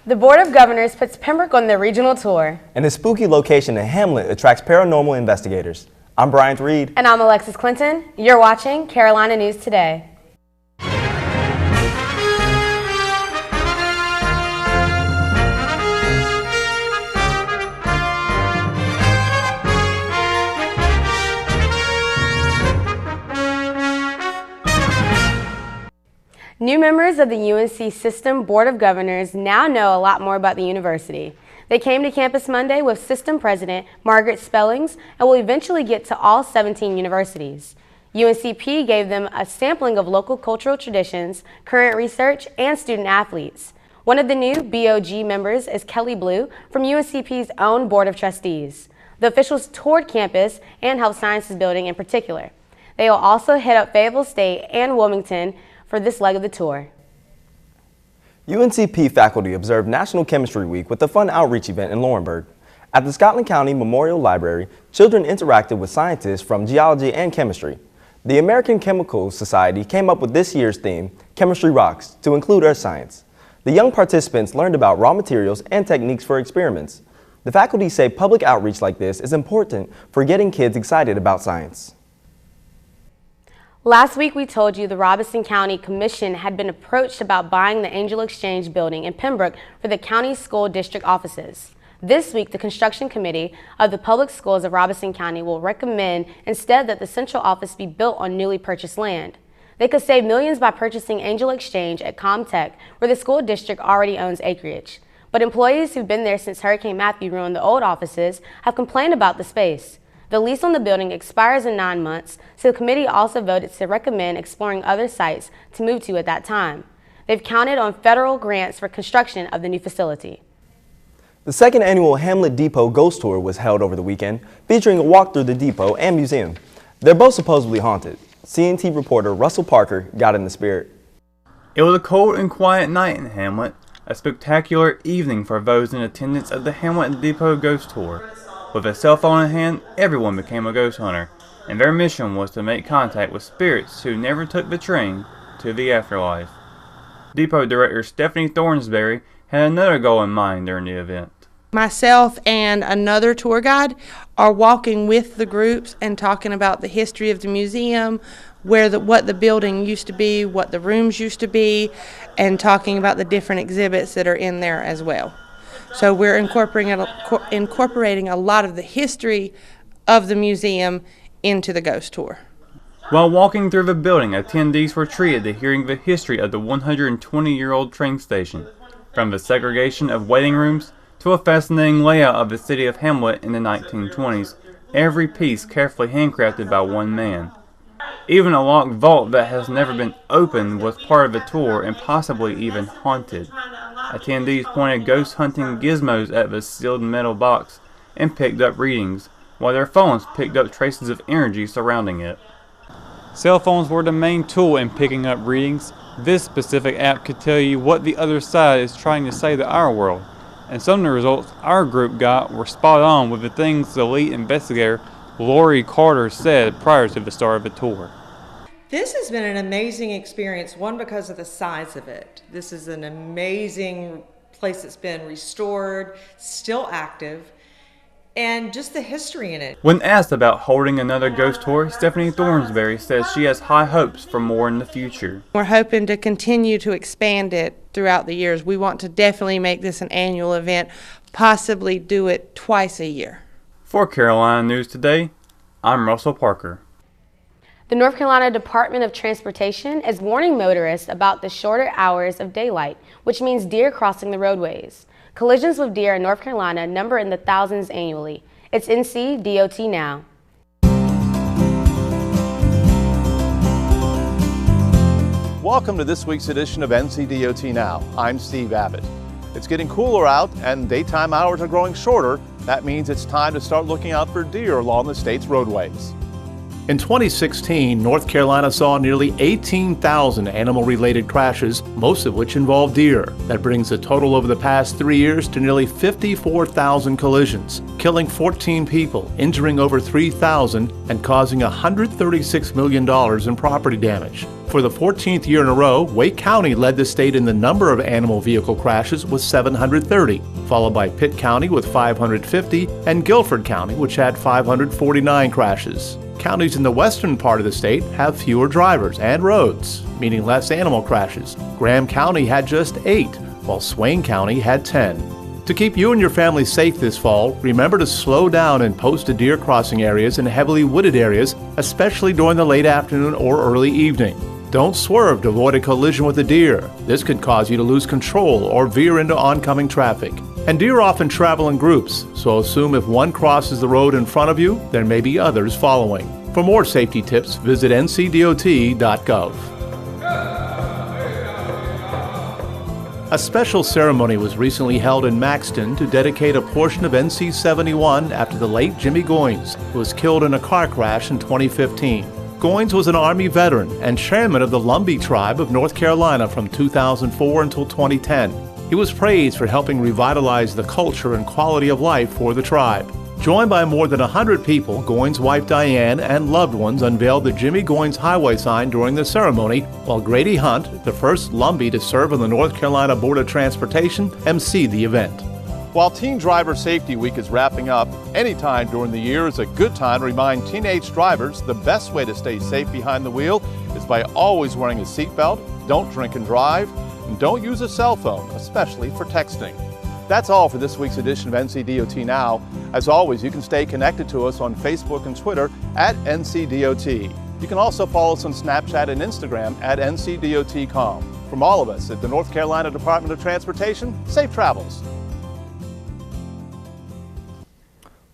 The Board of Governors puts Pembroke on their regional tour. And a spooky location in Hamlet attracts paranormal investigators. I'm Bryant Reed. And I'm Alexis Clinton. You're watching Carolina News Today. New members of the UNC System Board of Governors now know a lot more about the university. They came to campus Monday with System President Margaret Spellings and will eventually get to all 17 universities. UNCP gave them a sampling of local cultural traditions, current research, and student athletes. One of the new BOG members is Kelly Blue from UNCP's own Board of Trustees. The officials toured campus and Health Sciences Building in particular. They will also hit up Fayetteville State and Wilmington for this leg of the tour. UNCP faculty observed National Chemistry Week with a fun outreach event in Laurinburg. At the Scotland County Memorial Library, children interacted with scientists from geology and chemistry. The American Chemical Society came up with this year's theme, Chemistry Rocks, to include earth science. The young participants learned about raw materials and techniques for experiments. The faculty say public outreach like this is important for getting kids excited about science. Last week we told you the Robeson County Commission had been approached about buying the Angel Exchange building in Pembroke for the county school district offices. This week the construction committee of the public schools of Robeson County will recommend instead that the central office be built on newly purchased land. They could save millions by purchasing Angel Exchange at Comtech, where the school district already owns acreage. But employees who've been there since Hurricane Matthew ruined the old offices have complained about the space. The lease on the building expires in 9 months, so the committee also voted to recommend exploring other sites to move to at that time. They've counted on federal grants for construction of the new facility. The second annual Hamlet Depot Ghost Tour was held over the weekend, featuring a walk through the depot and museum. They're both supposedly haunted. CNT reporter Russell Parker got in the spirit. It was a cold and quiet night in Hamlet, a spectacular evening for those in attendance of the Hamlet Depot Ghost Tour. With a cell phone in hand, everyone became a ghost hunter, and their mission was to make contact with spirits who never took the train to the afterlife. Depot Director Stephanie Thornsberry had another goal in mind during the event. Myself and another tour guide are walking with the groups and talking about the history of the museum, what the building used to be, what the rooms used to be, and talking about the different exhibits that are in there as well. So we're incorporating a lot of the history of the museum into the ghost tour. While walking through the building, attendees were treated to hearing the history of the 120-year-old train station, from the segregation of waiting rooms to a fascinating layout of the city of Hamlet in the 1920s, every piece carefully handcrafted by one man. Even a locked vault that has never been opened was part of the tour and possibly even haunted. Attendees pointed ghost hunting gizmos at the sealed metal box and picked up readings, while their phones picked up traces of energy surrounding it. Cell phones were the main tool in picking up readings. This specific app could tell you what the other side is trying to say to our world, and some of the results our group got were spot on with the things the lead investigator Lori Carter said prior to the start of the tour. This has been an amazing experience, one because of the size of it. This is an amazing place that's been restored, still active, and just the history in it. When asked about holding another ghost tour, Stephanie Thornsberry says she has high hopes for more in the future. We're hoping to continue to expand it throughout the years. We want to definitely make this an annual event, possibly do it twice a year. For Carolina News Today, I'm Russell Parker. The North Carolina Department of Transportation is warning motorists about the shorter hours of daylight, which means deer crossing the roadways. Collisions with deer in North Carolina number in the thousands annually. It's NC DOT Now. Welcome to this week's edition of NCDOT Now. I'm Steve Abbott. It's getting cooler out and daytime hours are growing shorter. That means it's time to start looking out for deer along the state's roadways. In 2016, North Carolina saw nearly 18,000 animal-related crashes, most of which involved deer. That brings the total over the past 3 years to nearly 54,000 collisions, killing 14 people, injuring over 3,000, and causing $136 million in property damage. For the 14th year in a row, Wake County led the state in the number of animal vehicle crashes with 730, followed by Pitt County with 550 and Guilford County, which had 549 crashes. Counties in the western part of the state have fewer drivers and roads, meaning less animal crashes. Graham County had just 8, while Swain County had 10. To keep you and your family safe this fall, remember to slow down in posted deer crossing areas and heavily wooded areas, especially during the late afternoon or early evening. Don't swerve to avoid a collision with a deer. This could cause you to lose control or veer into oncoming traffic. And deer often travel in groups, so assume if one crosses the road in front of you, there may be others following. For more safety tips, visit ncdot.gov. A special ceremony was recently held in Maxton to dedicate a portion of NC 71 after the late Jimmy Goins, who was killed in a car crash in 2015. Goins was an Army veteran and chairman of the Lumbee tribe of North Carolina from 2004 until 2010. He was praised for helping revitalize the culture and quality of life for the tribe. Joined by more than 100 people, Goins' wife Diane and loved ones unveiled the Jimmy Goins highway sign during the ceremony, while Grady Hunt, the first Lumbee to serve on the North Carolina Board of Transportation, emceed the event. While Teen Driver Safety Week is wrapping up, any time during the year is a good time to remind teenage drivers the best way to stay safe behind the wheel is by always wearing a seatbelt, don't drink and drive, and don't use a cell phone, especially for texting. That's all for this week's edition of NCDOT Now. As always, you can stay connected to us on Facebook and Twitter at NCDOT. You can also follow us on Snapchat and Instagram at NCDOT.com. From all of us at the North Carolina Department of Transportation, safe travels.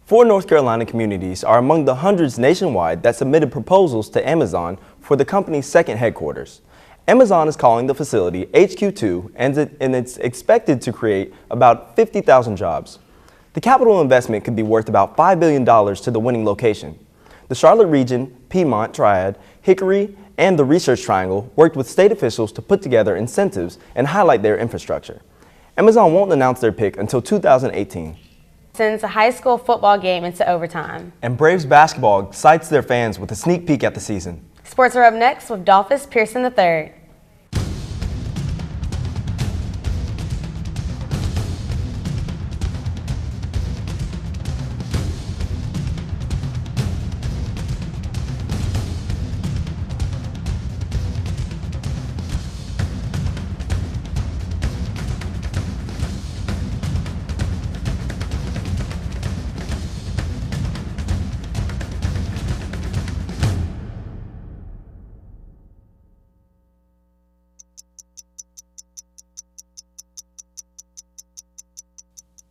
4 North Carolina communities are among the hundreds nationwide that submitted proposals to Amazon for the company's second headquarters. Amazon is calling the facility HQ2, and it's expected to create about 50,000 jobs. The capital investment could be worth about $5 billion to the winning location. The Charlotte region, Piedmont Triad, Hickory, and the Research Triangle worked with state officials to put together incentives and highlight their infrastructure. Amazon won't announce their pick until 2018. Sends a high school football game into overtime. And Braves basketball excites their fans with a sneak peek at the season. Sports are up next with Dolphus Pearson III.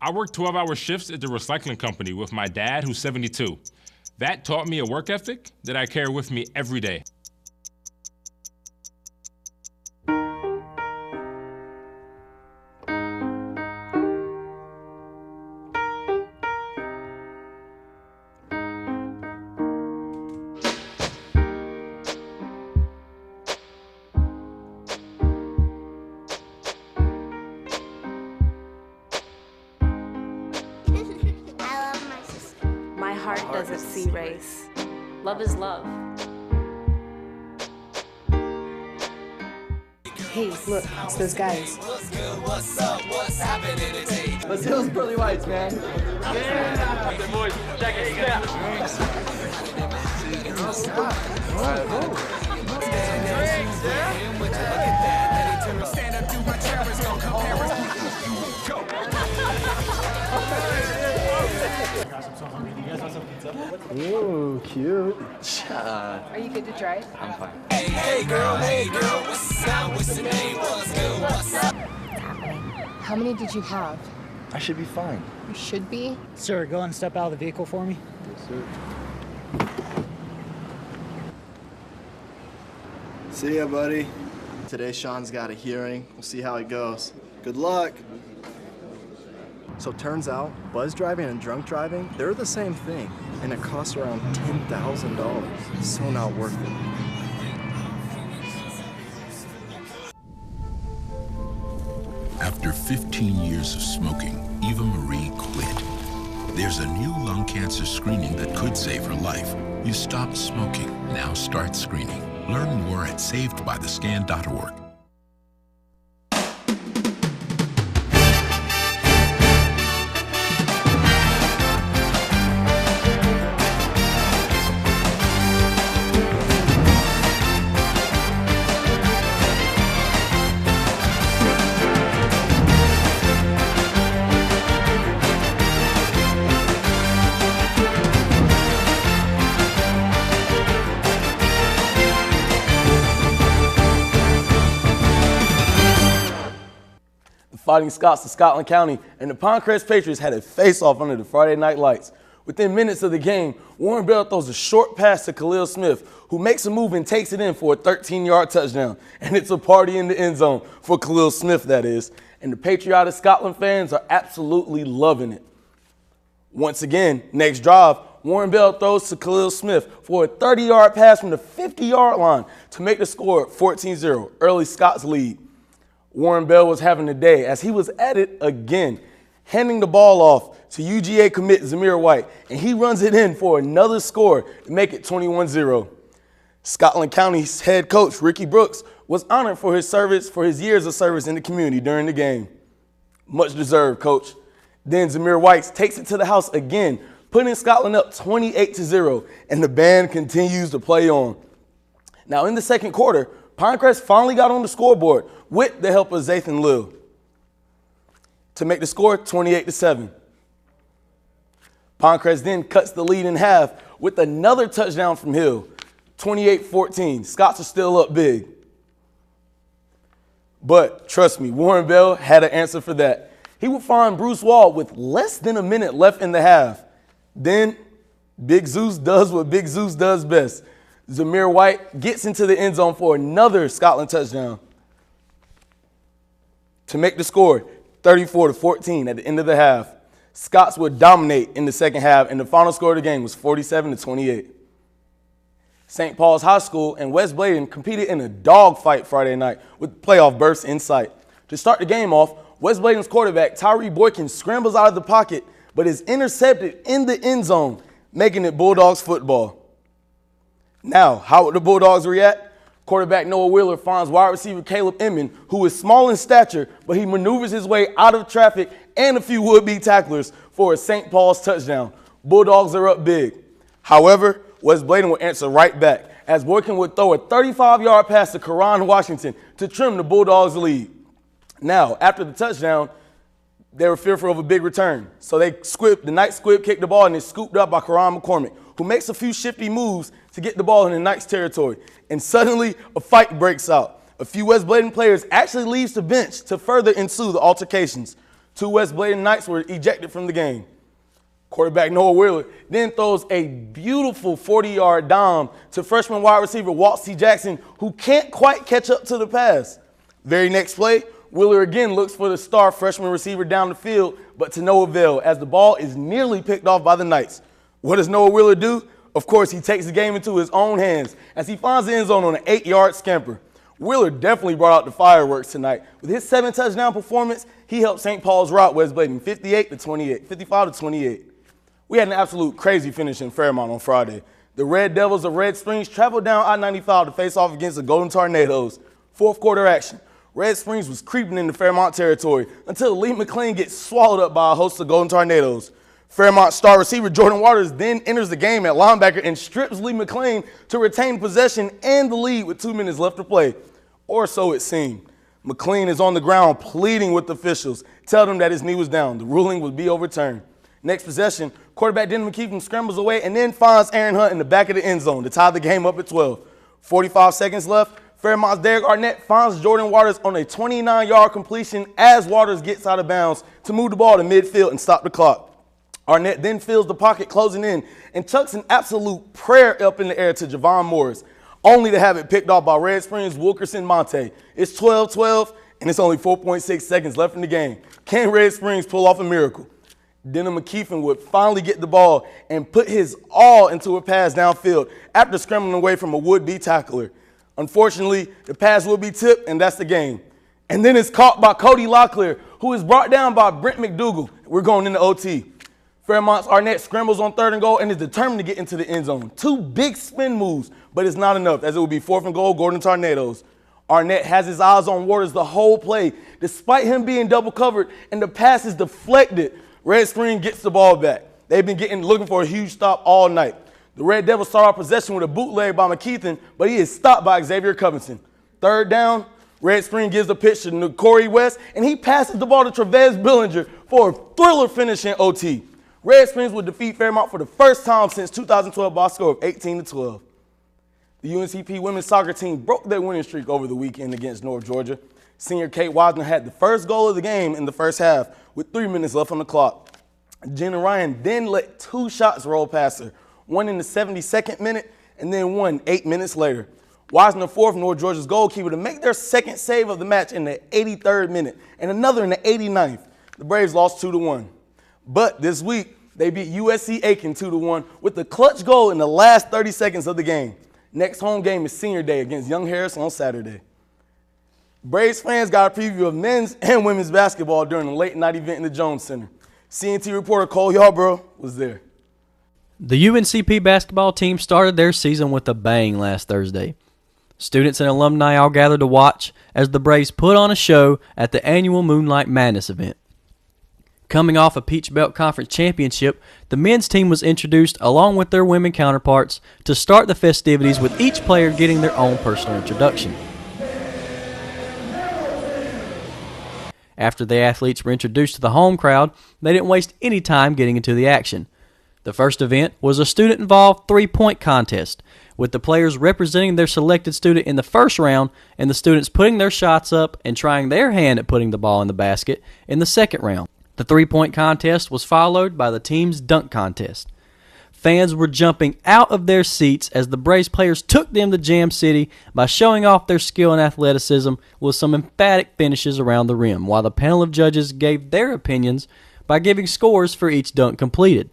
I worked 12-hour shifts at the recycling company with my dad, who's 72. That taught me a work ethic that I carry with me every day. My heart doesn't see race. Love is love. Hey, look, it's those guys. What's up? What's happening today? Let's do those pearly whites, man. Yeah! The boys, check it. Yeah. Stand up, do my terrors, go compare us. Ooh, cute. Are you good to drive? I'm fine. Hey girl, what's up? What's the name? What's good? What's up? How many did you have? I should be fine. You should be. Sir, go and step out of the vehicle for me. Yes, sir. See ya, buddy. Today, Sean's got a hearing. We'll see how it goes. Good luck. So turns out, buzz driving and drunk driving, they're the same thing, and it costs around $10,000. So not worth it. After 15 years of smoking, Eva Marie quit. There's a new lung cancer screening that could save her life. You stopped smoking, now start screening. Learn more at savedbythescan.org. Fighting Scots of Scotland County and the Pinecrest Patriots had a face-off under the Friday night lights. Within minutes of the game, Warren Bell throws a short pass to Khalil Smith, who makes a move and takes it in for a 13-yard touchdown. And it's a party in the end zone for Khalil Smith, that is. And the patriotic Scotland fans are absolutely loving it. Once again, next drive, Warren Bell throws to Khalil Smith for a 30-yard pass from the 50-yard line to make the score 14-0, early Scots lead. Warren Bell was having a day as he was at it again, handing the ball off to UGA commit Zamir White, and he runs it in for another score to make it 21-0. Scotland County's head coach, Ricky Brooks, was honored for his service, for his years of service in the community during the game. Much deserved, coach. Then Zamir White takes it to the house again, putting Scotland up 28-0, and the band continues to play on. Now in the second quarter, Pinecrest finally got on the scoreboard with the help of Zathan Lill to make the score 28-7. Pinecrest then cuts the lead in half with another touchdown from Hill, 28-14. Scots are still up big. But trust me, Warren Bell had an answer for that. He would find Bruce Wall with less than a minute left in the half. Then Big Zeus does what Big Zeus does best. Zamir White gets into the end zone for another Scotland touchdown to make the score 34-14 at the end of the half. Scots would dominate in the second half, and the final score of the game was 47-28. St. Paul's High School and West Bladen competed in a dogfight Friday night with playoff berths in sight. To start the game off, West Bladen's quarterback Tyree Boykin scrambles out of the pocket, but is intercepted in the end zone, making it Bulldogs football. Now, how would the Bulldogs react? Quarterback Noah Wheeler finds wide receiver Caleb Inman, who is small in stature, but he maneuvers his way out of traffic and a few would-be tacklers for a St. Paul's touchdown. Bulldogs are up big. However, West Bladen will answer right back, as Boykin would throw a 35-yard pass to Karan Washington to trim the Bulldogs' lead. Now, after the touchdown, they were fearful of a big return. So the Knights squib kicked the ball and it's scooped up by Karan McCormick, who makes a few shifty moves to get the ball in the Knights' territory. And suddenly, a fight breaks out. A few West Bladen players actually leaves the bench to further ensue the altercations. 2 West Bladen Knights were ejected from the game. Quarterback Noah Wheeler then throws a beautiful 40-yard dime to freshman wide receiver Walt C. Jackson, who can't quite catch up to the pass. Very next play, Wheeler again looks for the star freshman receiver down the field, but to no avail, as the ball is nearly picked off by the Knights. What does Noah Wheeler do? Of course, he takes the game into his own hands as he finds the end zone on an 8-yard scamper. Wheeler definitely brought out the fireworks tonight. With his 7-touchdown performance, he helped St. Paul's rout West Bladen 55-28. We had an absolute crazy finish in Fairmont on Friday. The Red Devils of Red Springs traveled down I-95 to face off against the Golden Tornadoes. Fourth quarter action. Red Springs was creeping into Fairmont territory until Lee McLean gets swallowed up by a host of Golden Tornadoes. Fairmont star receiver Jordan Waters then enters the game at linebacker and strips Lee McLean to retain possession and the lead with 2 minutes left to play. Or so it seemed. McLean is on the ground pleading with officials, telling them that his knee was down. The ruling would be overturned. Next possession, quarterback Denton McKeefen scrambles away and then finds Aaron Hunt in the back of the end zone to tie the game up at 12. 45 seconds left. Fairmont's Derek Arnett finds Jordan Waters on a 29-yard completion as Waters gets out of bounds to move the ball to midfield and stop the clock. Arnett then fills the pocket closing in and chucks an absolute prayer up in the air to Javon Morris, only to have it picked off by Red Springs' Wilkerson Monte. It's 12-12, and it's only 4.6 seconds left in the game. Can Red Springs pull off a miracle? Denham McKeefen would finally get the ball and put his all into a pass downfield after scrambling away from a would-be tackler. Unfortunately, the pass will be tipped, and that's the game. And then it's caught by Cody Locklear, who is brought down by Brent McDougal. We're going into OT. Fairmont's Arnett scrambles on 3rd and goal and is determined to get into the end zone. 2 big spin moves, but it's not enough, as it will be 4th and goal, Gordon Tornadoes. Arnett has his eyes on Waters the whole play, despite him being double covered, and the pass is deflected. Red Screen gets the ball back. They've been looking for a huge stop all night. The Red Devils start off possession with a bootleg by McKeithen, but he is stopped by Xavier Covington. 3rd down, Red Screen gives the pitch to Corey West, and he passes the ball to Travis Billinger for a thriller finish in OT. Red Springs will defeat Fairmont for the first time since 2012 by a score of 18-12. The UNCP women's soccer team broke their winning streak over the weekend against North Georgia. Senior Kate Wisner had the first goal of the game in the first half with 3 minutes left on the clock. Jenna Ryan then let 2 shots roll past her, one in the 72nd minute and then one 8 minutes later. Wisner forced North Georgia's goalkeeper to make their second save of the match in the 83rd minute and another in the 89th. The Braves lost 2-1. But this week, they beat USC Aiken 2-1 with the clutch goal in the last 30 seconds of the game. Next home game is Senior Day against Young Harris on Saturday. Braves fans got a preview of men's and women's basketball during the late night event in the Jones Center. CNT reporter Cole Yarborough was there. The UNCP basketball team started their season with a bang last Thursday. Students and alumni all gathered to watch as the Braves put on a show at the annual Moonlight Madness event. Coming off a Peach Belt Conference championship, the men's team was introduced along with their women counterparts to start the festivities with each player getting their own personal introduction. After the athletes were introduced to the home crowd, they didn't waste any time getting into the action. The first event was a student-involved three-point contest, with the players representing their selected student in the first round and the students putting their shots up and trying their hand at putting the ball in the basket in the second round. The three-point contest was followed by the team's dunk contest. Fans were jumping out of their seats as the Braves players took them to Jam City by showing off their skill and athleticism with some emphatic finishes around the rim, while the panel of judges gave their opinions by giving scores for each dunk completed.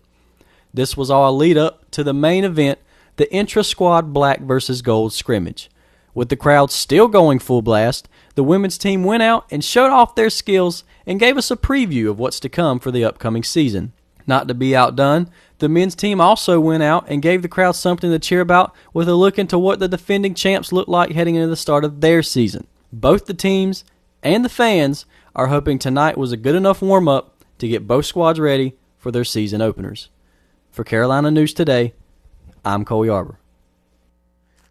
This was all a lead-up to the main event, the intra-squad black versus gold scrimmage. With the crowd still going full blast, the women's team went out and showed off their skills and gave us a preview of what's to come for the upcoming season. Not to be outdone, the men's team also went out and gave the crowd something to cheer about with a look into what the defending champs look like heading into the start of their season. Both the teams and the fans are hoping tonight was a good enough warm-up to get both squads ready for their season openers. For Carolina News Today, I'm Cole Yarborough.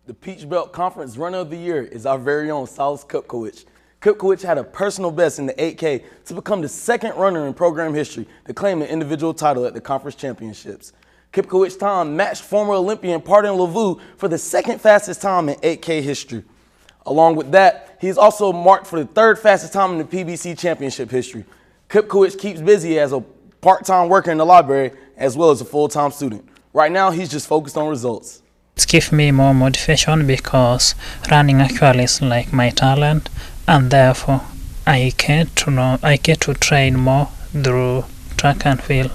The Peach Belt Conference Runner of the Year is our very own Silas Kupkowicz. Kupkowicz had a personal best in the 8K to become the second runner in program history to claim an individual title at the conference championships. Kupkowicz's time matched former Olympian Pardon LaVue for the second fastest time in 8K history. Along with that, he is also marked for the third fastest time in the PBC championship history. Kupkowicz keeps busy as a part-time worker in the library as well as a full-time student. Right now, he's just focused on results. It gives me more motivation because running actually is like my talent, and therefore I get to train more through track and field.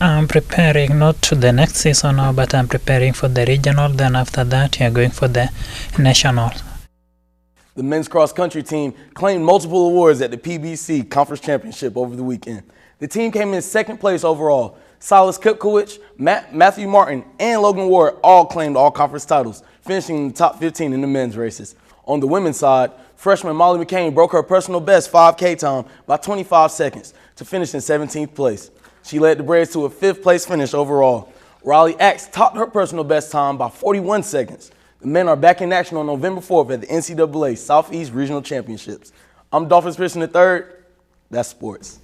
I'm preparing not to the next season now, but I'm preparing for the regional. Then after that, you're going for the national. The men's cross-country team claimed multiple awards at the PBC Conference Championship over the weekend. The team came in second place overall. Silas Kupkowicz, Matthew Martin, and Logan Ward all claimed all conference titles, finishing in the top 15 in the men's races. On the women's side, freshman Molly McCain broke her personal best 5K time by 25 seconds to finish in 17th place. She led the Braves to a 5th place finish overall. Riley Axe topped her personal best time by 41 seconds. The men are back in action on November 4th at the NCAA Southeast Regional Championships. I'm Dolphins Pearson III. That's sports.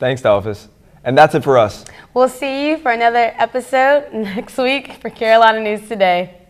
Thanks, Dolphins. And that's it for us. We'll see you for another episode next week for Carolina News Today.